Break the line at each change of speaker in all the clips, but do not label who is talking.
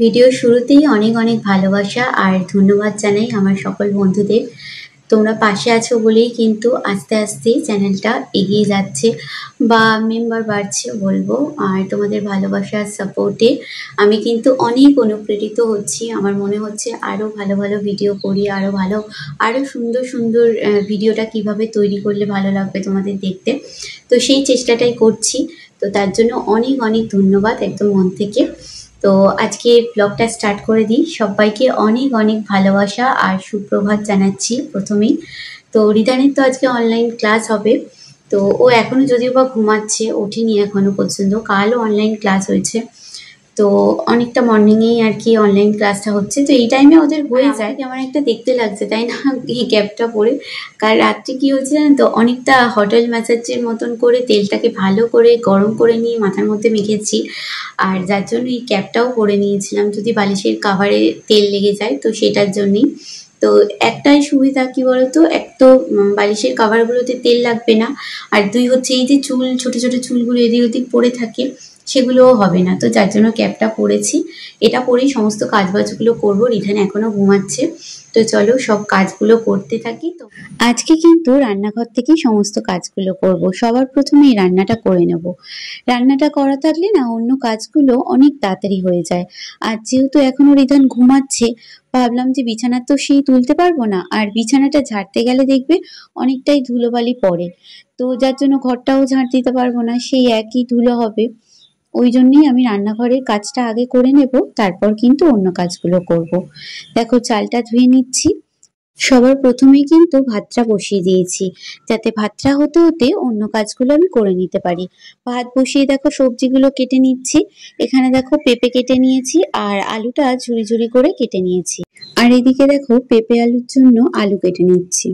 Video শুরুতেই অনেক অনেক ভালোবাসা আর ধন্যবাদ জানাই আমার সকল বন্ধুদের। তোমরা পাশে আছো বলেই কিন্তু আস্তে আস্তে চ্যানেলটা এগিয়ে যাচ্ছে বা মেম্বার বাড়ছে বলবো। আর তোমাদের ভালোবাসার সাপোর্টে আমি কিন্তু অনেক অনুপ্রেরিত হচ্ছি। আমার মনে হচ্ছে আরও ভালো ভালো ভিডিও করি, আরও সুন্দর সুন্দর ভিডিওটা কিভাবে তৈরি করলে ভালো লাগবে তোমাদের দেখতে। তো সেই চেষ্টাটাই করছি। তো তার জন্য অনেক অনেক ধন্যবাদ একদম মন থেকে। তো আজকে ব্লগটা স্টার্ট করে দিই। সবাইকে অনেক অনেক ভালোবাসা আর সুপ্রভাত জানাচ্ছি প্রথমেই। তো রিদানের তো আজকে অনলাইন ক্লাস হবে। তো ও এখনো যদিও বা ঘুমাচ্ছে, ওঠেনি এখনো পর্যন্ত। কালও অনলাইন ক্লাস হয়েছে। তো অনেকটা মর্নিংয়েই আর কি অনলাইন ক্লাসটা হচ্ছে। তো এই টাইমে ওদের হয়ে যায়। আমার একটা দেখতে লাগছে তাই না এই গ্যাপটা পরে। কাল রাত্রে কি হয়েছে জানেন তো, অনেকটা হোটেল ম্যাসাজের মতন করে তেলটাকে ভালো করে গরম করে নিয়ে মাথার মধ্যে মেখেছি। আর যার জন্য এই ক্যাপটাও পরে নিয়েছিলাম, যদি বালিশের কাভারে তেল লেগে যায় তো সেটার জন্যই। তো একটাই সুবিধা কি বলতো, এক তো বালিশের কাভারগুলোতে তেল লাগবে না, আর দুই হচ্ছে এই যে চুল, ছোট ছোট চুলগুলো এদিক ওদিক পড়ে থাকে সেগুলোও হবে না। তো যার জন্য ক্যাপটা পরেছি। এটা পরেই সমস্ত কাজবাজগুলো করবো। রিধান এখনো ঘুমাচ্ছে। তো চলো সব কাজগুলো করতে থাকি। তো আজকে কিন্তু রান্নাঘর থেকেই সমস্ত কাজগুলো করব। সবার প্রথমেই রান্নাটা করে নেব। রান্নাটা করা থাকলে না অন্য কাজগুলো অনেক তাড়াতাড়ি হয়ে যায়। আর যেহেতু এখনো রিধান ঘুমাচ্ছে, ভাবলাম যে বিছানা তো সেই তুলতে পারবো না, আর বিছানাটা ঝাড়তে গেলে দেখবে অনেকটাই ধুলোবালি পড়ে। তো যার জন্য ঘরটাও ঝাড় দিতে পারবো না, সেই একই ধুলো হবে। ওই জন্যই আমি রান্নাঘরের কাজটা আগে করে নেব, তারপর কিন্তু অন্য কাজগুলো করব। দেখো চালটা ধুয়ে নিচ্ছি। সবার প্রথমেই কিন্তু ভাতটা বসিয়ে দিয়েছি, যাতে ভাতটা হতে হতে অন্য কাজগুলো আমি করে নিতে পারি। ভাত বসিয়ে দেখো সবজিগুলো কেটে নিচ্ছি। এখানে দেখো পেঁপে কেটে নিয়েছি, আর আলুটা ঝুরি ঝুরি করে কেটে নিয়েছি। আর এদিকে দেখো পেঁপে আলুর জন্য আলু কেটে নিচ্ছি।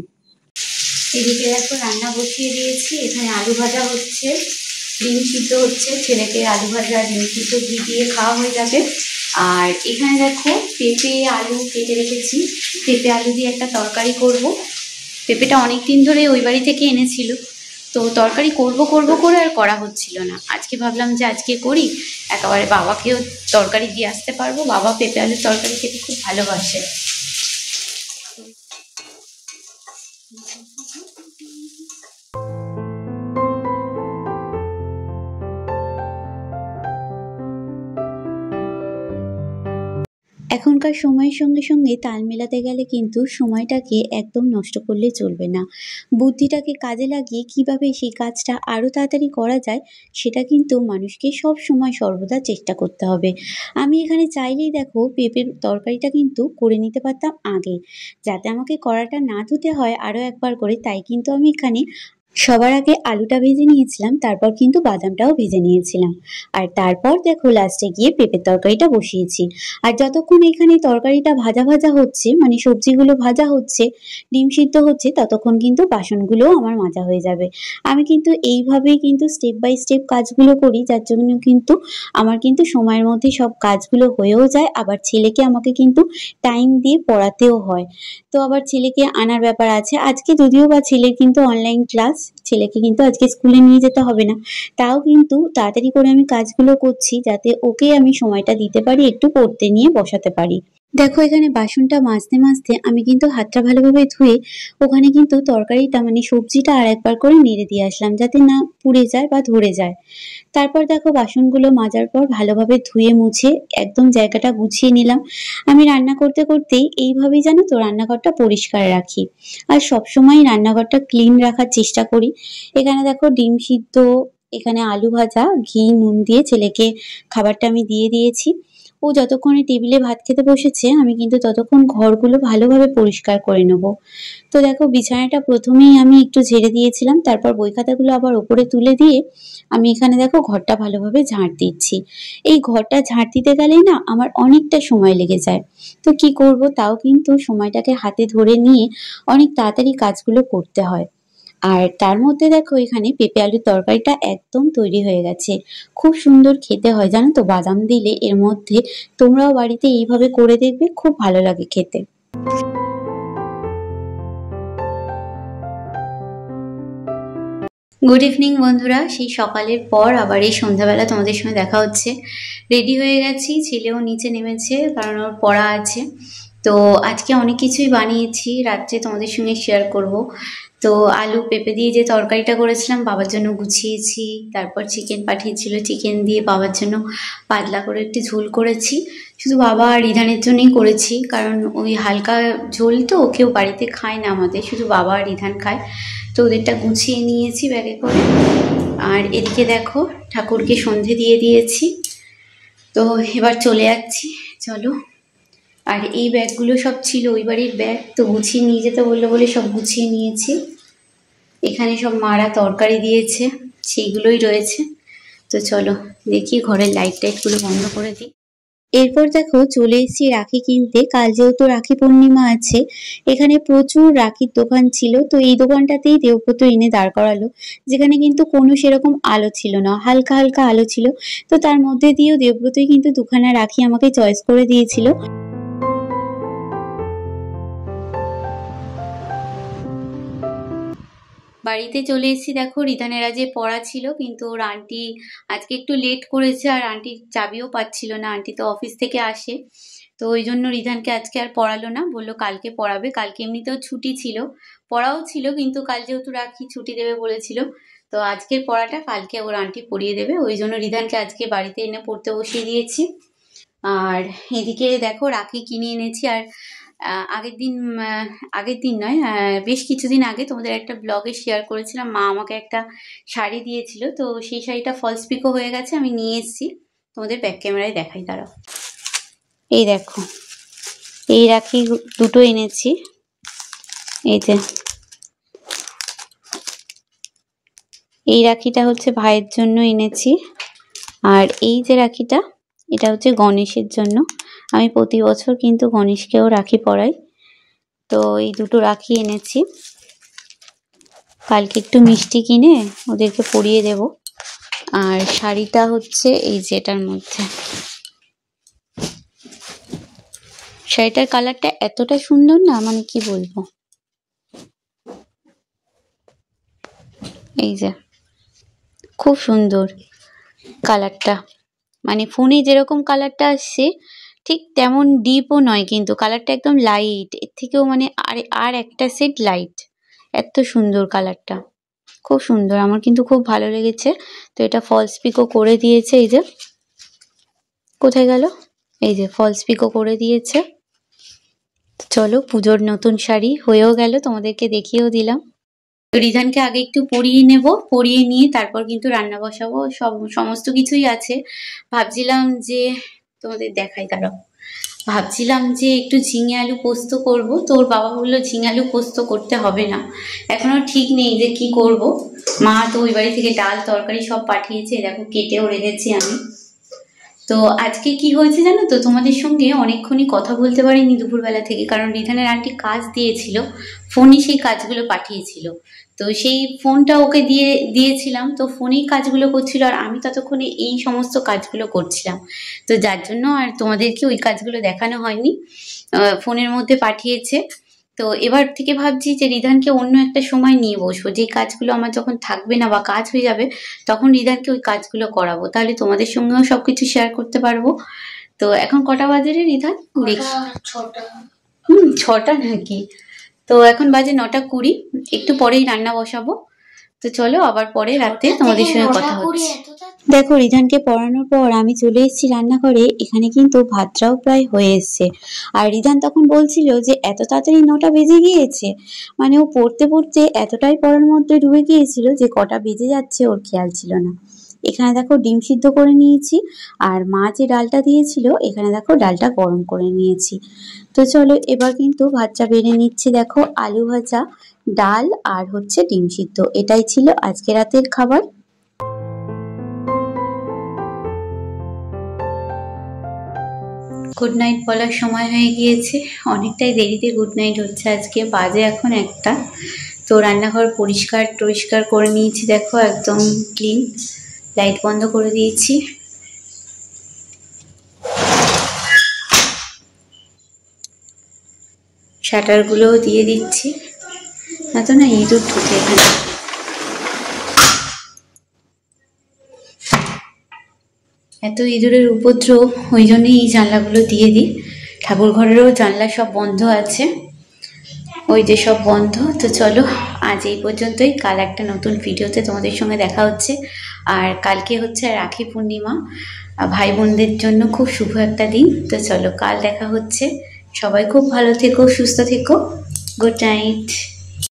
এদিকে দেখো রান্না বসিয়ে দিয়েছি। এখানে আলু ভাজা হচ্ছে, ডিম সিদ্ধ হচ্ছে। ছেলেকে আলু ভাজা ডিম সিদ্ধ ঘি দিয়ে খাওয়া হয়ে যাবে। আর এখানে দেখো পেঁপে আলু কেটে রেখেছি। পেঁপে আলু দিয়ে একটা তরকারি করব। পেঁপেটা অনেক দিন ধরে ওই বাড়ি থেকে এনেছিল, তো তরকারি করব করব করে আর করা হচ্ছিল না। আজকে ভাবলাম যে আজকে করি, একেবারে বাবাকেও তরকারি দিয়ে আসতে পারবো। বাবা পেঁপে আলুর তরকারি খেতে খুব ভালোবাসে। এখনকার সময়ের সঙ্গে সঙ্গে তাল মেলাতে গেলে কিন্তু সময়টাকে একদম নষ্ট করলে চলবে না। বুদ্ধিটাকে কাজে লাগিয়ে কিভাবে সেই কাজটা আরও তাড়াতাড়ি করা যায়, সেটা কিন্তু মানুষকে সব সময় সর্বদা চেষ্টা করতে হবে। আমি এখানে চাইলেই দেখো পেঁপের তরকারিটা কিন্তু করে নিতে পারতাম আগে, যাতে আমাকে কড়াটা না ধুতে হয় আরও একবার করে। তাই কিন্তু আমি এখানে সবার আগে আলুটা ভেজে নিয়েছিলাম, তারপর কিন্তু বাদামটাও ভেজে নিয়েছিলাম। আর তারপর দেখো লাস্টে গিয়ে পেঁপের তরকারিটা বসিয়েছি। আর যতক্ষণ এখানে তরকারিটা ভাজা ভাজা হচ্ছে, মানে সবজিগুলো ভাজা হচ্ছে, ডিম সিদ্ধ হচ্ছে, ততক্ষণ কিন্তু বাসনগুলোও আমার মাজা হয়ে যাবে। আমি কিন্তু এইভাবেই কিন্তু স্টেপ বাই স্টেপ কাজগুলো করি, যার জন্য কিন্তু আমার কিন্তু সময়ের মধ্যে সব কাজগুলো হয়েও যায়। আবার ছেলেকে আমাকে কিন্তু টাইম দিয়ে পড়াতেও হয়। তো আবার ছেলেকে আনার ব্যাপার আছে। আজকে যদিও বা ছেলের কিন্তু অনলাইন ক্লাস, ছেলেকে কিন্তু আজকে স্কুলে নিয়ে যেতে হবে না। তাও কিন্তু তাড়াতাড়ি করে আমি কাজগুলো করছি, যাতে ওকে আমি সময়টা দিতে পারি, একটু পড়তে নিয়ে বসাতে পারি। দেখো এখানে বাসনটা মাজতে মাজতে আমি কিন্তু হাতটা ভালোভাবে ধুয়ে ওখানে কিন্তু তরকারিটা মানে সবজিটা আর একবার করে নেড়ে দিয়ে আসলাম, যাতে না পুড়ে যায় বা ধরে যায়। তারপর দেখো বাসনগুলো মাজার পর ভালোভাবে ধুয়ে মুছে একদম জায়গাটা গুছিয়ে নিলাম। আমি রান্না করতে করতেই এইভাবেই জানো তো রান্নাঘরটা পরিষ্কার রাখি, আর সবসময় রান্নাঘরটা ক্লিন রাখার চেষ্টা করি। এখানে দেখো ডিম সিদ্ধ, এখানে আলু ভাজা, ঘি নুন দিয়ে ছেলেকে খাবারটা আমি দিয়ে দিয়েছি। ও যতক্ষণে টেবিলে ভাত খেতে বসেছে, আমি কিন্তু ততক্ষণ ঘরগুলো ভালোভাবে পরিষ্কার করে নেব। তো দেখো বিছানাটা প্রথমেই আমি একটু ঝেড়ে দিয়েছিলাম, তারপর বই খাতাগুলো আবার ওপরে তুলে দিয়ে আমি এখানে দেখো ঘরটা ভালোভাবে ঝাঁট দিচ্ছি। এই ঘরটা ঝাঁট দিতে গেলেই না আমার অনেকটা সময় লেগে যায়। তো কি করব, তাও কিন্তু সময়টাকে হাতে ধরে নিয়ে অনেক তাড়াতাড়ি কাজগুলো করতে হয়। আর তার মধ্যে দেখো এখানে পেঁপে আলুর তরকারিটা একদম তৈরি হয়ে গেছে। খুব সুন্দর খেতে হয় জানো তো বাদাম দিলে এর মধ্যে। তোমরাও বাড়িতে এইভাবে করে দেখবে, খুব ভালো লাগে খেতে। গুড ইভিনিং বন্ধুরা। সেই সকালের পর আবার এই সন্ধ্যাবেলা তোমাদের সঙ্গে দেখা হচ্ছে। রেডি হয়ে গেছি, ছেলেও নিচে নেমেছে কারণ ওর পড়া আছে। তো আজকে অনেক কিছুই বানিয়েছি, রাত্রে তোমাদের সঙ্গে শেয়ার করব। তো আলু পেঁপে দিয়ে যে তরকারিটা করেছিলাম বাবার জন্য গুছিয়েছি, তারপর চিকেন পাঠিয়েছিল, চিকেন দিয়ে বাবার জন্য পাতলা করে একটু ঝোল করেছি। শুধু বাবা আর রিধানের জন্যই করেছি, কারণ ওই হালকা ঝোল তো কেউ বাড়িতে খায় না আমাদের, শুধু বাবা আর রিধান খায়। তো ওদেরটা গুছিয়ে নিয়েছি ব্যাগে করে। আর এদিকে দেখো ঠাকুরকে সন্ধে দিয়ে দিয়েছি, তো এবার চলে যাচ্ছি, চলো। আর এই ব্যাগগুলো সব ছিল ওই বাড়ির ব্যাগ, তো গুছিয়ে নিয়ে যেতে বললো বলে সব গুছিয়ে নিয়েছি। এখানে সব মারা তরকারি দিয়েছে, সেইগুলোই রয়েছে। তো চলো দেখি, ঘরের লাইট টাইটগুলো বন্ধ করে দিই। এরপর দেখো চলে এসেছি রাখি কিনতে। কাল যেহেতু রাখি পূর্ণিমা আছে, এখানে প্রচুর রাখির দোকান ছিল। তো এই দোকানটাতেই দেবব্রত এনে দাঁড় করালো, যেখানে কিন্তু কোনো সেরকম আলো ছিল না, হালকা হালকা আলো ছিল। তো তার মধ্যে দিয়েও দেবব্রতই কিন্তু দুখানা রাখি আমাকে চয়েস করে দিয়েছিল। বাড়িতে চলে এসেছি, দেখো রিধানের আজ পড়া ছিল, কিন্তু ওর আন্টি আজকে একটু লেট করেছে আর আন্টির চাবিও পাচ্ছিল না, আন্টি তো অফিস থেকে আসে। তো ওই জন্য রিধানকে আজকে আর পড়ালো না, বললো কালকে পড়াবে। কালকে এমনিতেও ছুটি ছিল, পড়াও ছিল, কিন্তু কাল যেহেতু রাখি ছুটি দেবে বলেছিল, তো আজকের পড়াটা কালকে ওর আন্টি পড়িয়ে দেবে। ওই জন্য রিধানকে আজকে বাড়িতে এনে পড়তে বসিয়ে দিয়েছি। আর এদিকে দেখো রাখি কিনে এনেছি। আর আগের দিন নয়, বেশ কিছুদিন আগে তোমাদের একটা ব্লগে শেয়ার করেছিলাম, মা আমাকে একটা শাড়ি দিয়েছিল, তো সেই শাড়িটা ফলস পিকো হয়ে গেছে, আমি নিয়ে এসেছি। তোমাদের ব্যাক ক্যামেরায় দেখাই, দাঁড়াও। এই দেখো, এই রাখি দুটো এনেছি। এই যে এই রাখিটা হচ্ছে ভাইয়ের জন্য এনেছি, আর এই যে রাখিটা এটা হচ্ছে গণেশের জন্য। আমি প্রতি বছর কিন্তু গণেশকেও রাখি পরাই। তো এই দুটো রাখি এনেছি, কালকে একটু মিষ্টি কিনে ওদেরকে পরিয়ে দেব। আর শাড়িটা হচ্ছে এই যেটার মধ্যে, শাড়িটার কালারটা এতটা সুন্দর না, মানে কি বলবো, এই যে খুব সুন্দর কালারটা। মানে ফোনে যেরকম কালারটা আসছে ঠিক তেমন ডিপও নয়, কিন্তু কালারটা একদম লাইট, এর থেকেও মানে আর একটা সেট লাইট। এত সুন্দর কালারটা, খুব সুন্দর, আমার কিন্তু খুব ভালো লেগেছে। তো এটা ফলস পিকো করে দিয়েছে, এই যে কোথায় গেল, এই যে ফলস পিকো করে দিয়েছে। চলো পুজোর নতুন শাড়ি হয়েও গেল, তোমাদেরকে দেখিয়েও দিলাম। রিধানকে আগে একটু পরিয়ে নেব, পরিয়ে নিয়ে তারপর কিন্তু রান্না বসাবো, সমস্ত কিছুই আছে। ভাবছিলাম যে তোমাদের দেখাই, দাঁড়াও। ভাবছিলাম যে একটু ঝিঙে আলু পোস্ত করব, তো ওর বাবা বললো ঝিঙে আলু পোস্ত করতে হবে না, এখনো ঠিক নেই যে কি করব। মা তো ওই বাড়ি থেকে ডাল তরকারি সব পাঠিয়েছে, দেখো কেটেও রেখেছি আমি। তো আজকে কি হয়েছে জানো তো, তোমাদের সঙ্গে অনেকক্ষণই কথা বলতে পারিনি দুপুরবেলা থেকে, কারণ রিধানের আন্টি কাজ দিয়েছিল, ফোনই সেই কাজগুলো পাঠিয়েছিল। তো সেই ফোনটা ওকে দিয়েছিলাম, তো ফোনেই কাজগুলো করছিল, আর আমি ততক্ষণে এই সমস্ত কাজগুলো করছিলাম। তো যার জন্য আর তোমাদেরকে ওই কাজগুলো দেখানো হয়নি, ফোনের মধ্যে পাঠিয়েছে। তো এবার থেকে ভাবছি যে রিধানকে অন্য একটা সময় নিয়ে বসবো, যে কাজগুলো আমার যখন থাকবে না বা কাজ হয়ে যাবে, তখন রিধানকে ওই কাজগুলো করাবো, তাহলে তোমাদের সঙ্গেও সবকিছু শেয়ার করতে পারবো। তো এখন কটা বাজে রে রিধান? দেখি, 6টা নাকি? তো এখন বাজে 9:20, একটু পরেই রান্না বসাবো। তো চলো আবার পরে রাতে তোমাদের সঙ্গে কথা হচ্ছে। দেখো রিধানকে পড়ানোর পর আমি চলে এসেছি রান্নাঘরে, এখানে কিন্তু ভাতটাও প্রায় হয়ে এসছে। আর রিধান তখন বলছিল যে এত তাড়াতাড়ি 9টা বেজে গিয়েছে, মানে ও পড়তে পড়তে এতটাই পড়ার মধ্যে ডুবে গিয়েছিল যে কটা বেজে যাচ্ছে ওর খেয়াল ছিল না। এখানে দেখো ডিম সিদ্ধ করে নিয়েছি, আর মা যে ডালটা দিয়েছিল এখানে দেখো ডালটা গরম করে নিয়েছি। তো চলো এবার কিন্তু ভাতটা বেড়ে নিচ্ছি। দেখো আলু ভাজা, ডাল আর হচ্ছে ডিম সিদ্ধ, এটাই ছিল আজকে রাতের খাবার। গুড নাইট বলার সময় হয়ে গিয়েছে, অনেকটাই দেরিতে গুড নাইট হচ্ছে আজকে, বাজে এখন 1টা। তো রান্নাঘর পরিষ্কার করে নিয়েছি, দেখো একদম ক্লিন, লাইট বন্ধ করে দিয়েছি। শাটারগুলোও দিয়ে দিচ্ছি, না তো না ইঁদুর ঢুকে এখানে। এত ইঁদুরের উপদ্রব, ওই জন্যই এই জানলাগুলো দিয়ে দিই। ঠাকুর ঘরেরও জানলা সব বন্ধ আছে, ওই যে সব বন্ধ। তো চলো আজ এই পর্যন্তই, কাল একটা নতুন ভিডিওতে তোমাদের সঙ্গে দেখা হচ্ছে। আর কালকে হচ্ছে রাখি পূর্ণিমা, ভাই বোনদের জন্য খুব শুভ একটা দিন। তো চলো কাল দেখা হচ্ছে, সবাই খুব ভালো থেকো, সুস্থ থেকো, গুড নাইট।